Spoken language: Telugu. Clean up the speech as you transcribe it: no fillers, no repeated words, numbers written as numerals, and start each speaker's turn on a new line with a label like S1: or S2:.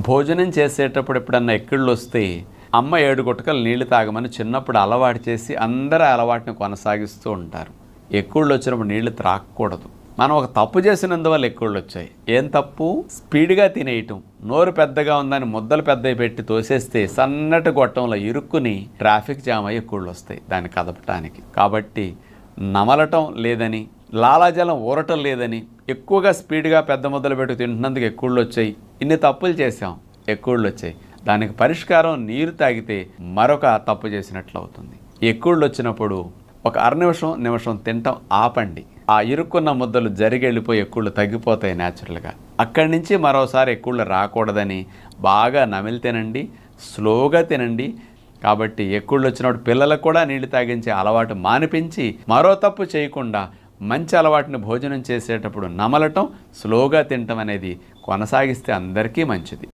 S1: భోజనం చేసేటప్పుడు ఎప్పుడన్నా ఎక్కిళ్ళు వస్తే అమ్మ 7 గుటకలు నీళ్లు తాగమని చిన్నప్పుడు అలవాటు చేసి అందరూ ఆ అలవాటుని కొనసాగిస్తూ ఉంటారు. ఎక్కిళ్ళు వచ్చినప్పుడు నీళ్లు త్రాగకూడదు. మనం ఒక తప్పు చేసినందువల్ల ఎక్కిళ్ళు వచ్చాయి. ఏం తప్పు? స్పీడ్గా తినేయటం. నోరు పెద్దగా ఉందని ముద్దలు పెద్దవి పెట్టి తోసేస్తే సన్నటి గొట్టంలో ఇరుక్కుని ట్రాఫిక్ జామ్ అయ్యి ఎక్కిళ్ళు వస్తాయి దాన్ని కదపటానికి. కాబట్టి నమలటం లేదని, లాలాజలం ఊరటం లేదని, ఎక్కువగా స్పీడ్గా పెద్ద ముద్దలు పెట్టి తింటున్నందుకు ఎక్కిళ్ళు వచ్చాయి. ఇన్ని తప్పులు చేసాం, ఎక్కిళ్ళు వచ్చాయి. దానికి పరిష్కారం నీరు తాగితే మరొక తప్పు చేసినట్లు అవుతుంది. ఎక్కిళ్ళు వచ్చినప్పుడు ఒక నిమిషం తినటం ఆపండి. ఆ ఇరుక్కున్న ముద్దలు జరిగెళ్ళిపోయి ఎక్కిళ్ళు తగ్గిపోతాయి న్యాచురల్గా. అక్కడి నుంచి మరోసారి ఎక్కిళ్ళు రాకూడదని బాగా నమిలి తినండి, స్లోగా తినండి. కాబట్టి ఎక్కిళ్ళు వచ్చినప్పుడు పిల్లలకు కూడా నీళ్లు తాగించే అలవాటు మానిపించి మరో తప్పు చేయకుండా మంచి అలవాటుని భోజనం చేసేటప్పుడు నమలటం, స్లోగా తినటం అనేది కొనసాగిస్తే అందరికీ మంచిది.